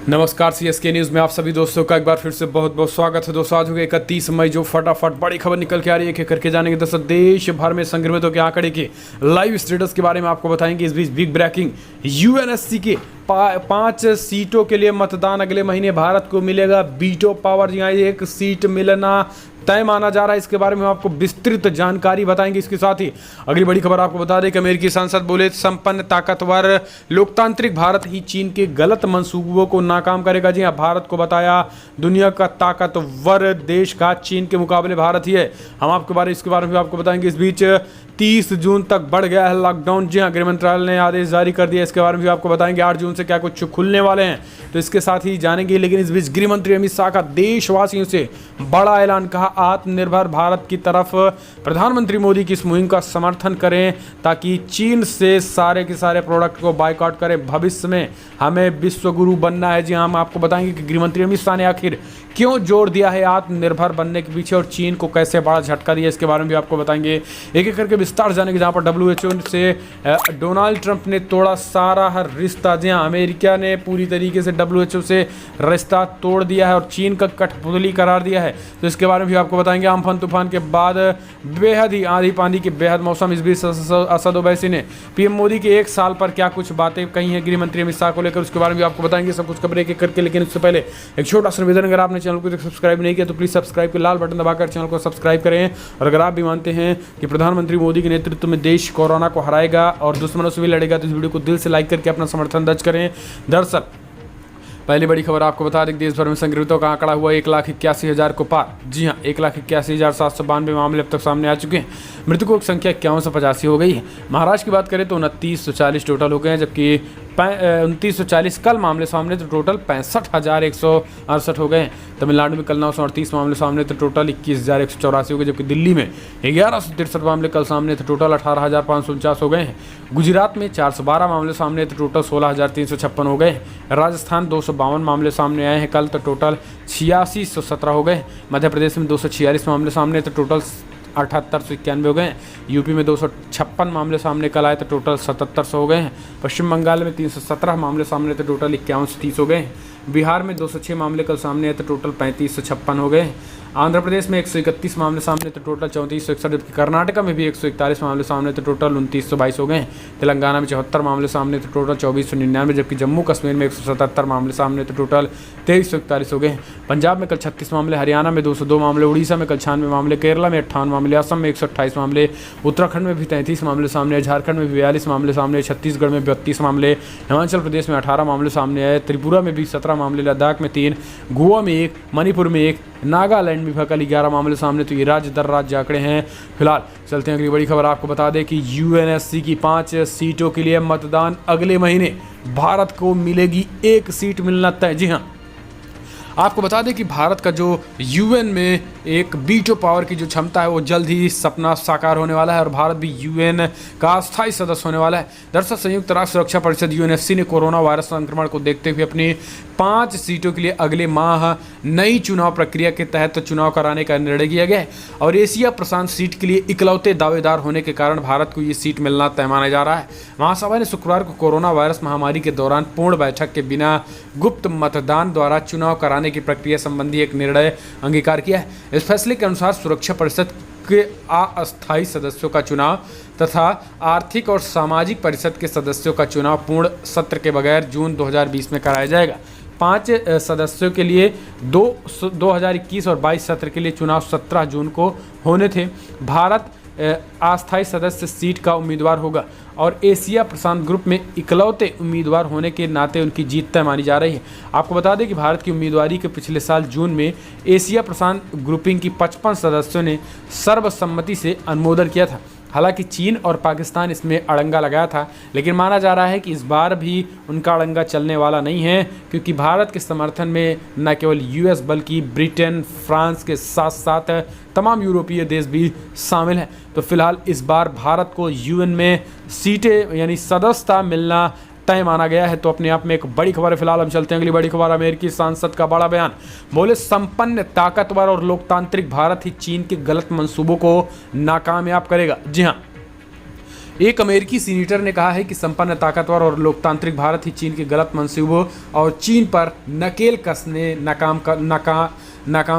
नमस्कार CSK news में आप सभी दोस्तों का एक बार फिर से बहुत बहुत स्वागत है। दोस्तों आज हो गया 31 मई, जो फटाफट बड़ी खबर निकल के आ रही है, एक करके जानेंगे दोस्तों देश भर में संक्रमितों के आंकड़े के लाइव स्टेटस के बारे में आपको बताएंगे। इस बीच बिग ब्रेकिंग, यूएनएससी के 5 सीटों के लिए मतदान अगले महीने भारत को मिलेगा बीटो पावर। यहाँ एक सीट मिलना तय माना जा रहा है, इसके बारे में हम आपको विस्तृत जानकारी बताएंगे। इसके साथ ही अगली बड़ी खबर आपको बता दें कि अमेरिकी सांसद बोले संपन्न ताकतवर लोकतांत्रिक भारत ही चीन के गलत मंसूबों को नाकाम करेगा। जी हाँ, भारत को बताया दुनिया का ताकतवर देश का चीन के मुकाबले भारत ही है। हम इसके बारे में भी आपको बताएंगे। इस बीच 30 जून तक बढ़ गया है लॉकडाउन। जी हाँ, गृह मंत्रालय ने आदेश जारी कर दिया, इसके बारे में भी आपको बताएंगे। 8 जून से क्या कुछ खुलने वाले हैं तो इसके साथ ही जानेंगे। लेकिन इस बीच गृह मंत्री अमित शाह का देशवासियों से बड़ा ऐलान, कहा आत्मनिर्भर भारत की तरफ प्रधानमंत्री मोदी की इस मुहिम का समर्थन करें ताकि चीन से सारे के सारे प्रोडक्ट को बायकॉट करें। भविष्य में हमें विश्व गुरु बनना है। जी हाँ, हम आपको बताएंगे कि गृह मंत्री अमित शाह ने आखिर क्यों जोर दिया है आत्मनिर्भर बनने के पीछे और चीन को कैसे बड़ा झटका दिया, इसके बारे में भी आपको बताएंगे। एक एक करके विस्तार जानेंगे। जहाँ पर WHO से डोनाल्ड ट्रंप ने तोड़ा सारा हर रिश्ता। जी हाँ, अमेरिका ने पूरी तरीके से WHO से रिश्ता तोड़ दिया है और चीन का कठपुतली करार दिया है, तो इसके बारे में भी आपको बताएंगे। अम्फन तूफान के बाद बेहद ही आंधी पानी के बेहद मौसम। इस बीच असद ओवैसी ने पीएम मोदी के 1 साल पर क्या कुछ बातें कही हैं गृह मंत्री अमित शाह को लेकर, उसके बारे में भी आपको बताएंगे। सब कुछ खबरें एक एक करके, लेकिन उससे पहले एक छोटा सा निवेदन, अगर आपने चैनल को सब्सक्राइब नहीं किया तो प्लीज सब्सक्राइब के लाल बटन दबाकर चैनल को सब्सक्राइब करें। और अगर आप भी मानते हैं कि प्रधानमंत्री मोदी के नेतृत्व में देश कोरोना को हराएगा और दुश्मनों से भी लड़ेगा तो इस वीडियो को दिल से लाइक करके अपना समर्थन दर्ज करें। दरअसल पहली बड़ी खबर आपको बता दें, देश भर में संक्रमितों का आंकड़ा हुआ 1,81,000 को पार। जी हाँ, 1,81,792 मामले अब तक सामने आ चुके हैं। मृतकों की संख्या 5185 हो गई है। महाराष्ट्र की बात करें तो 2940 टोटल हो गए हैं, जबकि 2940 कल मामले सामने तो टोटल 65,168 हो गए हैं। तमिलनाडु में कल 938 मामले सामने तो टोटल 21,184 हो गए, जबकि दिल्ली में 1163 मामले कल सामने तो टोटल 18,549 हो गए हैं। गुजरात में 412 मामले सामने तो टोटल 16,356 हो गए हैं। राजस्थान 252 मामले सामने आए हैं कल तो टोटल 8617 हो गए। मध्य प्रदेश में 246 मामले सामने तो टोटल 7891 हो गए हैं। यूपी में 256 मामले सामने कल आए तो टोटल 7700 हो गए हैं। पश्चिम बंगाल में 317 मामले सामने तो टोटल 5130 हो गए हैं। बिहार में 206 मामले कल सामने आए तो टोटल 3556 हो गए हैं। आंध्र प्रदेश में 131 मामले सामने तो टोटल 3461, जबकि कर्नाटका में भी 141 मामले सामने तो टोटल 2922 हो गए हैं। तेलंगाना में 74 मामले सामने तो टोटल 2499, जबकि जम्मू कश्मीर में 177 मामले सामने तो टोटल 2341 हो गए हैं। पंजाब में कल 36 मामले, हरियाणा में 202 मामले, उड़ीसा में कल 96 मामले, केरला में 58 मामले, असम में 128 मामले, उत्तराखंड में भी 33 मामले सामने, झारखंड में भी 42 मामले सामने, छत्तीसगढ़ में 32 मामले, हिमाचल प्रदेश में 18 मामले सामने आए, त्रिपुरा में भी 17 मामले, लद्दाख में 3, गोवा में 1, मणिपुर में 1, नागालैंड में भी कल 11 मामले सामने। तो ये राज्य दर राज्य आंकड़े हैं। फिलहाल चलते हैं अगली बड़ी खबर आपको बता दें कि यूएनएससी की 5 सीटों के लिए मतदान अगले महीने भारत को मिलेगी 1 सीट मिलना तय। जी हाँ, आपको बता दें कि भारत का जो यूएन में एक बीटो पावर की जो क्षमता है वो जल्द ही सपना साकार होने वाला है और भारत भी यूएन का अस्थायी सदस्य होने वाला है। दरअसल संयुक्त राष्ट्र सुरक्षा परिषद यूएनएससी ने कोरोना वायरस संक्रमण को देखते हुए अपनी 5 सीटों के लिए अगले माह नई चुनाव प्रक्रिया के तहत चुनाव कराने का निर्णय किया गया है और एशिया प्रशांत सीट के लिए इकलौते दावेदार होने के कारण भारत को ये सीट मिलना तय माना जा रहा है। महासभा ने शुक्रवार को कोरोना वायरस महामारी के दौरान पूर्ण बैठक के बिना गुप्त मतदान द्वारा चुनाव कराने की प्रक्रिया संबंधी एक निर्णय अंगीकार किया है। इस फैसले के अनुसार सुरक्षा परिषद के अस्थायी सदस्यों का चुनाव तथा आर्थिक और सामाजिक परिषद के सदस्यों का चुनाव पूर्ण सत्र के बगैर जून 2020 में कराया जाएगा। 5 सदस्यों के लिए 2021 और 22 सत्र के लिए चुनाव 17 जून को होने थे। भारत अस्थायी सदस्य सीट का उम्मीदवार होगा और एशिया प्रशांत ग्रुप में इकलौते उम्मीदवार होने के नाते उनकी जीत तय मानी जा रही है। आपको बता दें कि भारत की उम्मीदवारी के पिछले साल जून में एशिया प्रशांत ग्रुपिंग की 55 सदस्यों ने सर्वसम्मति से अनुमोदन किया था। हालांकि चीन और पाकिस्तान इसमें अड़ंगा लगाया था, लेकिन माना जा रहा है कि इस बार भी उनका अड़ंगा चलने वाला नहीं है, क्योंकि भारत के समर्थन में न केवल यूएस बल्कि ब्रिटेन, फ्रांस के साथ साथ तमाम यूरोपीय देश भी शामिल हैं। तो फिलहाल इस बार भारत को यूएन में सीटें यानी सदस्यता मिलना तय माना गया है। तो अपने आप में एक बड़ी खबर है। फिलहाल हम चलते हैं अगली बड़ी खबर। अमेरिकी सांसद का बड़ा बयान, बोले संपन्न ताकतवर और लोकतांत्रिक भारत ही चीन के गलत मंसूबों को नाकामयाब करेगा। जी हाँ, एक अमेरिकी सीनेटर ने कहा है कि संपन्न, ताकतवर और लोकतांत्रिक भारत ही चीन के गलत मंसूबों और चीन पर नकेल कसने नाकाम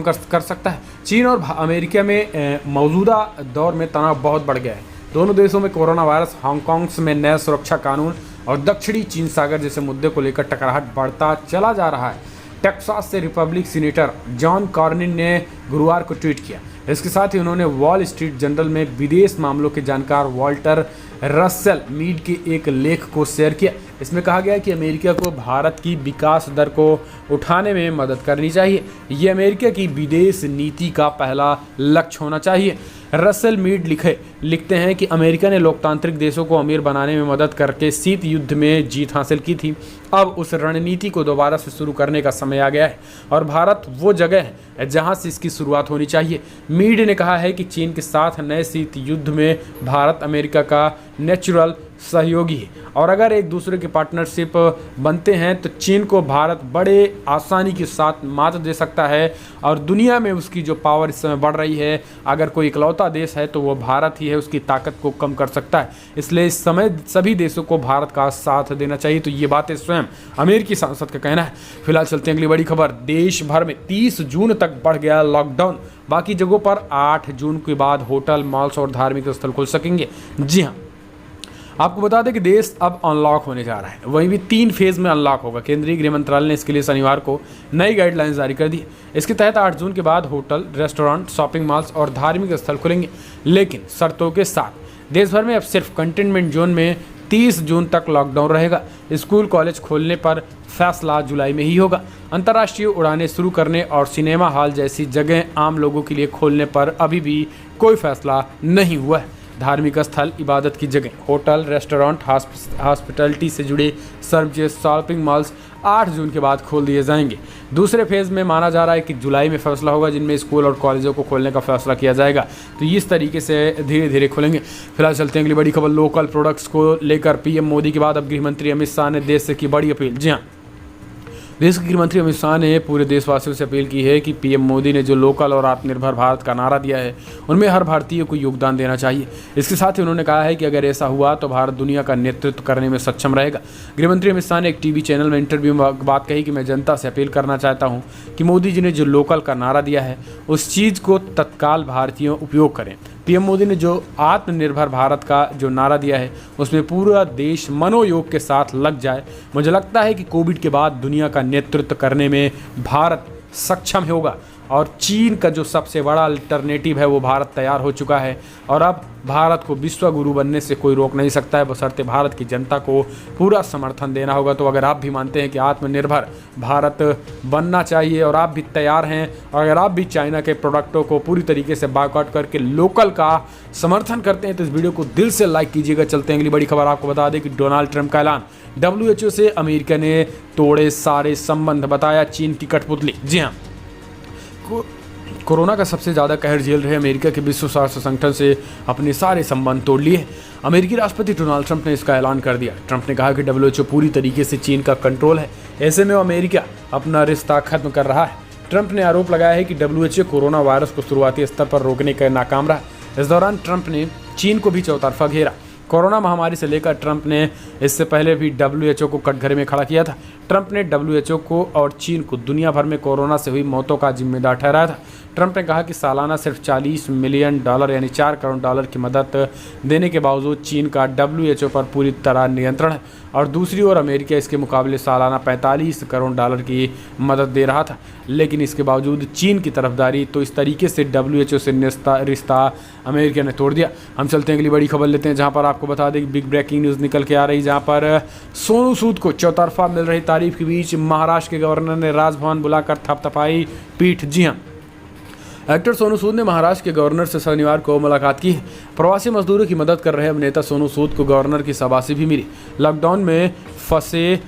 कर सकता है। चीन और अमेरिका में मौजूदा दौर में तनाव बहुत बढ़ गया है। दोनों देशों में कोरोना वायरस, हांगकांग में नए सुरक्षा कानून और दक्षिणी चीन सागर जैसे मुद्दे को लेकर टकराहट बढ़ता चला जा रहा है। टेक्सास से रिपब्लिक सीनेटर जॉन कॉर्निन ने गुरुवार को ट्वीट किया। इसके साथ ही उन्होंने वॉल स्ट्रीट जर्नल में विदेश मामलों के जानकार वॉल्टर रसेल मीड के एक लेख को शेयर किया। इसमें कहा गया कि अमेरिका को भारत की विकास दर को उठाने में मदद करनी चाहिए। ये अमेरिका की विदेश नीति का पहला लक्ष्य होना चाहिए। रसेल मीड लिखते हैं कि अमेरिका ने लोकतांत्रिक देशों को अमीर बनाने में मदद करके शीत युद्ध में जीत हासिल की थी। अब उस रणनीति को दोबारा से शुरू करने का समय आ गया है और भारत वो जगह है जहां से इसकी शुरुआत होनी चाहिए। मीड ने कहा है कि चीन के साथ नए शीत युद्ध में भारत अमेरिका का नेचुरल सहयोगी है और अगर एक दूसरे के पार्टनरशिप बनते हैं तो चीन को भारत बड़े आसानी के साथ मात दे सकता है और दुनिया में उसकी जो पावर इस समय बढ़ रही है, अगर कोई इकलौता देश है तो वो भारत ही है, उसकी ताकत को कम कर सकता है। इसलिए इस समय सभी देशों को भारत का साथ देना चाहिए। तो ये बातें स्वयं अमेरिकी सांसद का कहना है। फिलहाल चलते हैं अगली बड़ी खबर। देश भर में 30 जून तक बढ़ गया लॉकडाउन। बाकी जगहों पर 8 जून के बाद होटल, मॉल्स और धार्मिक स्थल खुल सकेंगे। जी हाँ, आपको बता दें कि देश अब अनलॉक होने जा रहा है, वहीं भी 3 फेज में अनलॉक होगा। केंद्रीय गृह मंत्रालय ने इसके लिए शनिवार को नई गाइडलाइंस जारी कर दी। इसके तहत 8 जून के बाद होटल, रेस्टोरेंट, शॉपिंग मॉल्स और धार्मिक स्थल खुलेंगे, लेकिन शर्तों के साथ। देश भर में अब सिर्फ कंटेनमेंट जोन में 30 जून तक लॉकडाउन रहेगा। स्कूल, कॉलेज खोलने पर फैसला जुलाई में ही होगा। अंतर्राष्ट्रीय उड़ानें शुरू करने और सिनेमा हॉल जैसी जगह आम लोगों के लिए खोलने पर अभी भी कोई फैसला नहीं हुआ है। धार्मिक स्थल, इबादत की जगह, होटल, रेस्टोरेंट, हॉस्पिटैलिटी से जुड़े सर्विसेज, शॉपिंग मॉल्स 8 जून के बाद खोल दिए जाएंगे। दूसरे फेज़ में माना जा रहा है कि जुलाई में फैसला होगा, जिनमें स्कूल और कॉलेजों को खोलने का फैसला किया जाएगा। तो इस तरीके से धीरे धीरे खुलेंगे। फिलहाल चलते हैं अगली बड़ी खबर। लोकल प्रोडक्ट्स को लेकर पीएम मोदी के बाद अब गृह मंत्री अमित शाह ने देश से की बड़ी अपील। जी हाँ, देश के गृह मंत्री अमित शाह ने पूरे देशवासियों से अपील की है कि पीएम मोदी ने जो लोकल और आत्मनिर्भर भारत का नारा दिया है, उनमें हर भारतीय को योगदान देना चाहिए। इसके साथ ही उन्होंने कहा है कि अगर ऐसा हुआ तो भारत दुनिया का नेतृत्व करने में सक्षम रहेगा। गृह मंत्री अमित शाह ने एक टीवी चैनल में इंटरव्यू में बात कही कि मैं जनता से अपील करना चाहता हूँ कि मोदी जी ने जो लोकल का नारा दिया है, उस चीज़ को तत्काल भारतीय उपयोग करें। पीएम मोदी ने जो आत्मनिर्भर भारत का जो नारा दिया है, उसमें पूरा देश मनोयोग के साथ लग जाए। मुझे लगता है कि कोविड के बाद दुनिया का नेतृत्व करने में भारत सक्षम होगा और चीन का जो सबसे बड़ा अल्टरनेटिव है वो भारत तैयार हो चुका है और अब भारत को विश्व गुरु बनने से कोई रोक नहीं सकता है, बशर्ते भारत की जनता को पूरा समर्थन देना होगा। तो अगर आप भी मानते हैं कि आत्मनिर्भर भारत बनना चाहिए और आप भी तैयार हैं और अगर आप भी चाइना के प्रोडक्टों को पूरी तरीके से बायकॉट करके लोकल का समर्थन करते हैं तो इस वीडियो को दिल से लाइक कीजिएगा। चलते हैं अगली बड़ी खबर। आपको बता दें कि डोनाल्ड ट्रंप का ऐलान, WHO से अमेरिका ने तोड़े सारे संबंध, बताया चीन की कठपुतली। जी हाँ, कोरोना का सबसे ज़्यादा कहर झेल रहे अमेरिका के विश्व स्वास्थ्य संगठन से अपने सारे संबंध तोड़ लिए। अमेरिकी राष्ट्रपति डोनाल्ड ट्रंप ने इसका ऐलान कर दिया। ट्रंप ने कहा कि WHO पूरी तरीके से चीन का कंट्रोल है, ऐसे में अमेरिका अपना रिश्ता खत्म कर रहा है। ट्रंप ने आरोप लगाया है कि WHO कोरोना वायरस को शुरुआती स्तर पर रोकने का नाकाम रहा। इस दौरान ट्रंप ने चीन को भी चौतरफा घेरा। कोरोना महामारी से लेकर ट्रंप ने इससे पहले भी WHO को कटघरे में खड़ा किया था। ट्रंप ने WHO को और चीन को दुनिया भर में कोरोना से हुई मौतों का जिम्मेदार ठहराया था। ट्रंप ने कहा कि सालाना सिर्फ $40 मिलियन यानी $4 करोड़ की मदद देने के बावजूद चीन का WHO पर पूरी तरह नियंत्रण है और दूसरी ओर अमेरिका इसके मुकाबले सालाना $45 करोड़ की मदद दे रहा था। लेकिन इसके बावजूद चीन की तरफदारी, तो इस तरीके से WHO से रिश्ता अमेरिका ने तोड़ दिया। हम चलते हैं अगली बड़ी खबर लेते हैं, जहां पर आपको बता दें कि बिग ब्रेकिंग न्यूज़ निकल के आ रही, जहां पर सोनू सूद को चौतरफा मिल रही तारीफ के बीच महाराष्ट्र के गवर्नर ने राजभवन बुलाकर थपथपाई पीठ। जी हाँ, एक्टर सोनू सूद ने महाराष्ट्र के गवर्नर से शनिवार को मुलाकात की। प्रवासी मजदूरों की मदद कर रहे अभिनेता सोनू सूद को गवर्नर की शाबाशी भी मिली। लॉकडाउन में फंसे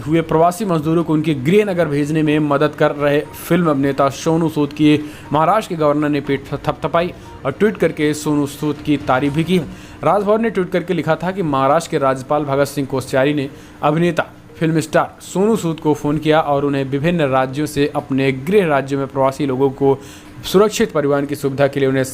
हुए प्रवासी मजदूरों को उनके गृह नगर भेजने में मदद कर रहे फिल्म अभिनेता सोनू सूद की महाराष्ट्र के गवर्नर ने पीठ थपथपाई और ट्वीट करके सोनू सूद की तारीफ भी की। राजभवन ने ट्वीट करके लिखा था कि महाराष्ट्र के राज्यपाल भगत सिंह कोश्यारी ने अभिनेता फिल्म स्टार सोनू सूद को फ़ोन किया और उन्हें विभिन्न राज्यों से अपने गृह राज्यों में प्रवासी लोगों को सुरक्षित परिवहन की सुविधा के लिए उन्हें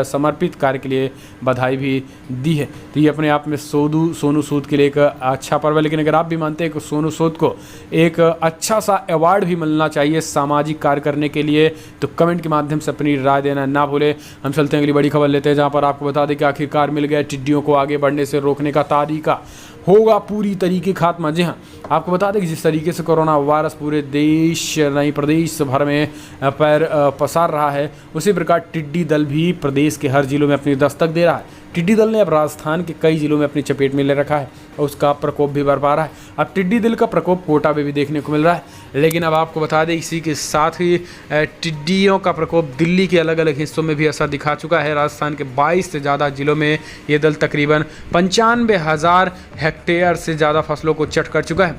समर्पित कार्य के लिए बधाई भी दी है। तो ये अपने आप में सोनू सूद के लिए एक अच्छा पर्व है। लेकिन अगर आप भी मानते हैं कि सोनू सूद को एक अच्छा सा अवार्ड भी मिलना चाहिए सामाजिक कार्य करने के लिए, तो कमेंट के माध्यम से अपनी राय देना ना भूलें। हम चलते हैं अगली बड़ी खबर लेते हैं, जहाँ पर आपको बता दें कि आखिरकार मिल गया टिड्डियों को आगे बढ़ने से रोकने का तरीका, होगा पूरी तरीके खात्मा। जी हाँ, आपको बता दें कि जिस तरीके से कोरोना वायरस पूरे देश नहीं प्रदेश भर में पसार रहा है, उसी प्रकार टिड्डी दल भी प्रदेश के हर जिलों में अपनी दस्तक दे रहा है। टिड्डी दल ने अब राजस्थान के कई जिलों में अपनी चपेट में ले रखा है और उसका प्रकोप भी बरपा रहा है। अब टिड्डी दल का प्रकोप कोटा में भी देखने को मिल रहा है। लेकिन अब आपको बता दें इसी के साथ ही टिड्डियों का प्रकोप दिल्ली के अलग अलग हिस्सों में भी असर दिखा चुका है। राजस्थान के 22 से ज़्यादा जिलों में ये दल तकरीबन 95,000 हेक्टेयर से ज़्यादा फसलों को चट कर चुका है।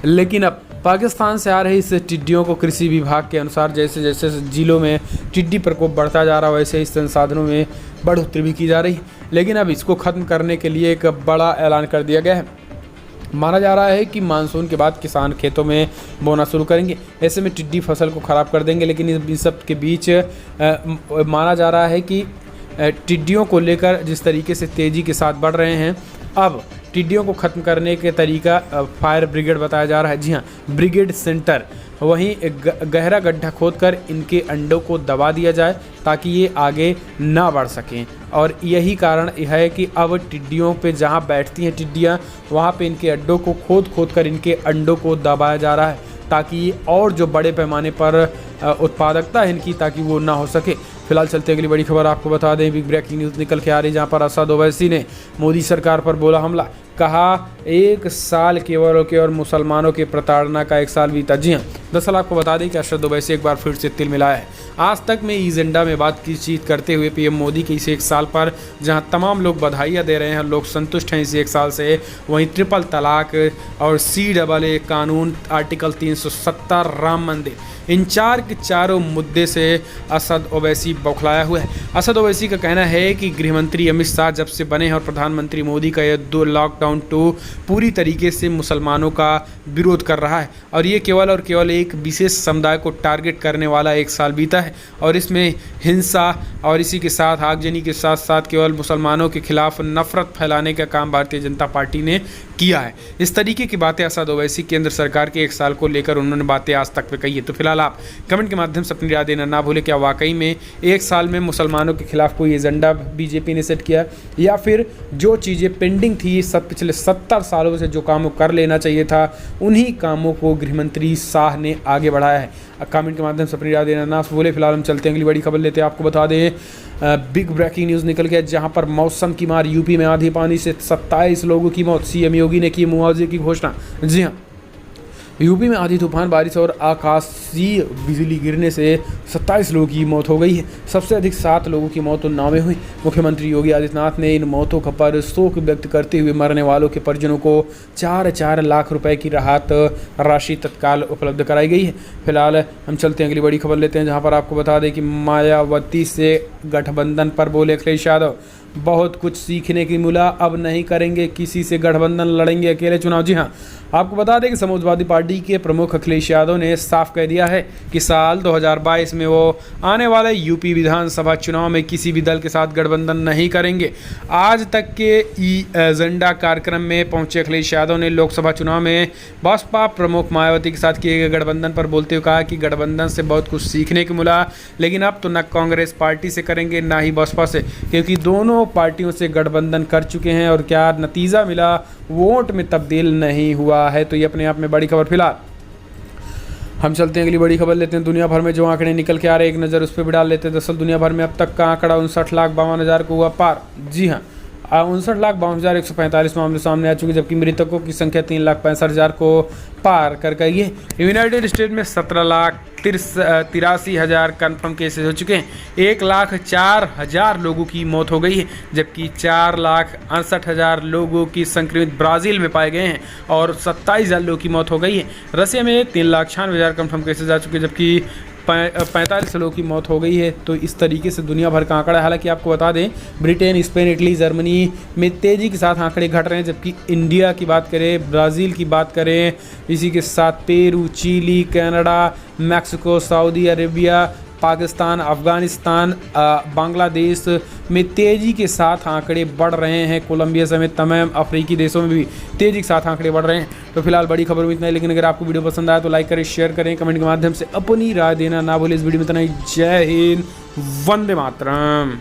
लेकिन अब पाकिस्तान से आ रही इस टिड्डियों को कृषि विभाग के अनुसार जैसे जैसे जिलों में टिड्डी प्रकोप बढ़ता जा रहा है, वैसे ही संसाधनों में बढ़ोतरी भी की जा रही है। लेकिन अब इसको ख़त्म करने के लिए एक बड़ा ऐलान कर दिया गया है। माना जा रहा है कि मानसून के बाद किसान खेतों में बोना शुरू करेंगे। ऐसे में टिड्डी फसल को ख़राब कर देंगे। लेकिन इस सब के बीच माना जा रहा है कि टिड्डियों को लेकर जिस तरीके से तेज़ी के साथ बढ़ रहे हैं, अब टिड्डियों को ख़त्म करने के तरीका फायर ब्रिगेड बताया जा रहा है। जी हाँ, ब्रिगेड सेंटर, वहीं गहरा गड्ढा खोदकर इनके अंडों को दबा दिया जाए ताकि ये आगे ना बढ़ सकें। और यही कारण है कि अब टिड्डियों पे जहाँ बैठती हैं टिड्डियाँ, वहाँ पे इनके अड्डों को खोद कर इनके अंडों को दबाया जा रहा है ताकि और जो बड़े पैमाने पर उत्पादकता है इनकी, ताकि वो ना हो सके। फिलहाल चलते अगली बड़ी खबर आपको बता दें, बिग ब्रेकिंग न्यूज़ निकल के आ रही है, जहाँ पर असद ओवैसी ने मोदी सरकार पर बोला हमला। कहा 1 साल केवल और केवल मुसलमानों की प्रताड़ना का 1 साल बीता। जी हाँ, दरअसल आपको बता दें कि असद ओवैसी एक बार फिर से तिल मिलाया है। आज तक में एजेंडा में बातचीत करते हुए पीएम मोदी के इस 1 साल पर जहां तमाम लोग बधाइयाँ दे रहे हैं, लोग संतुष्ट हैं इस 1 साल से, वहीं ट्रिपल तलाक और CAA कानून, आर्टिकल 370, राम मंदिर, इन चार के चारों मुद्दे से असद ओवैसी बौखलाया हुआ है। असद ओवैसी का कहना है कि गृहमंत्री अमित शाह जब से बने हैं और प्रधानमंत्री मोदी का यह लॉकडाउन 2 पूरी तरीके से मुसलमानों का विरोध कर रहा है और ये केवल और केवल एक विशेष समुदाय को टारगेट करने वाला 1 साल बीता है और इसमें हिंसा और इसी के साथ आगजनी के साथ साथ केवल मुसलमानों के खिलाफ नफरत फैलाने का काम भारतीय जनता पार्टी ने किया है। इस तरीके की बातें असद ओवैसी केंद्र सरकार के 1 साल को लेकर उन्होंने बातें आज तक पे कही है। तो फिलहाल आप कमेंट के माध्यम से अपनी राय देना ना भूलें। क्या वाकई में 1 साल में मुसलमानों के खिलाफ कोई एजेंडा बीजेपी ने सेट किया, या फिर जो चीज़ें पेंडिंग थी पिछले 70 सालों से जो कामों कर लेना चाहिए था, उन्हीं कामों को गृहमंत्री शाह ने आगे बढ़ाया है? कमेंट के माध्यम से अपनी राय देना ना भूलें। फिलहाल हम चलते हैं अगली बड़ी खबर लेते हैं। आपको बता दें बिग ब्रेकिंग न्यूज़ निकल गया, जहां पर मौसम की मार, यूपी में आंधी पानी से 27 लोगों की मौत, सीएम योगी ने की मुआवजे की घोषणा। जी हाँ, यूपी में आंधी तूफान बारिश और आकाशीय बिजली गिरने से 27 लोगों की मौत हो गई है। सबसे अधिक 7 लोगों की मौत उन्नाव में हुई। मुख्यमंत्री योगी आदित्यनाथ ने इन मौतों पर शोक व्यक्त करते हुए मरने वालों के परिजनों को 4-4 लाख रुपए की राहत राशि तत्काल उपलब्ध कराई गई है। फिलहाल हम चलते हैं अगली बड़ी खबर लेते हैं, जहां पर आपको बता दें कि मायावती से गठबंधन पर बोले अखिलेश यादव, बहुत कुछ सीखने की मिला, अब नहीं करेंगे किसी से गठबंधन, लड़ेंगे अकेले चुनाव। जी हाँ, आपको बता दें कि समाजवादी पार्टी के प्रमुख अखिलेश यादव ने साफ कह दिया है कि साल 2022 में वो आने वाले यूपी विधानसभा चुनाव में किसी भी दल के साथ गठबंधन नहीं करेंगे। आज तक के एजेंडा कार्यक्रम में पहुंचे अखिलेश यादव ने लोकसभा चुनाव में बसपा प्रमुख मायावती के साथ किए गए गठबंधन पर बोलते हुए कहा कि गठबंधन से बहुत कुछ सीखने को मिला, लेकिन अब तो न कांग्रेस पार्टी से करेंगे ना ही बसपा से, क्योंकि दोनों पार्टियों से गठबंधन कर चुके हैं और क्या नतीजा मिला, वोट में तब्दील नहीं हुआ है। तो ये अपने आप में बड़ी खबर। फिलहाल हम चलते हैं अगली बड़ी खबर लेते हैं। दुनिया भर में जो आंकड़े निकल के आ रहे हैं, एक नज़र उस पर भी डाल लेते हैं। दरअसल दुनिया भर में अब तक का आंकड़ा 59,52,000 को हुआ पार। जी हाँ, 59,52,145 मामले सामने आ चुके, जबकि मृतकों की संख्या 3,65,000 को पार कर गई है। यूनाइटेड स्टेट में 17,83,000 कन्फर्म केसेस हो चुके हैं। 1,04,000 लोगों की मौत हो गई है, जबकि 4,68,000 लोगों की संक्रमित ब्राज़ील में पाए गए हैं और 27,000 लोगों की मौत हो गई है। रसिया में 3,96,000 कन्फर्म केसेस आ चुके, जबकि 45 लोगों की मौत हो गई है। तो इस तरीके से दुनिया भर का आंकड़ा है। हालांकि आपको बता दें ब्रिटेन, स्पेन, इटली, जर्मनी में तेज़ी के साथ आंकड़े घट रहे हैं, जबकि इंडिया की बात करें, ब्राज़ील की बात करें, इसी के साथ Peru, Chile, Canada, Mexico, Saudi Arabia, Pakistan, Afghanistan, Bangladesh में तेज़ी के साथ आंकड़े बढ़ रहे हैं। कोलंबिया समेत तमाम अफ्रीकी देशों में भी तेज़ी के साथ आंकड़े बढ़ रहे हैं। तो फिलहाल बड़ी खबर में इतना ही, लेकिन अगर आपको वीडियो पसंद आया तो लाइक करें, शेयर करें, कमेंट के माध्यम से अपनी राय देना ना भूलें। इस वीडियो में इतना ही। जय हिंद, वंदे मातरम।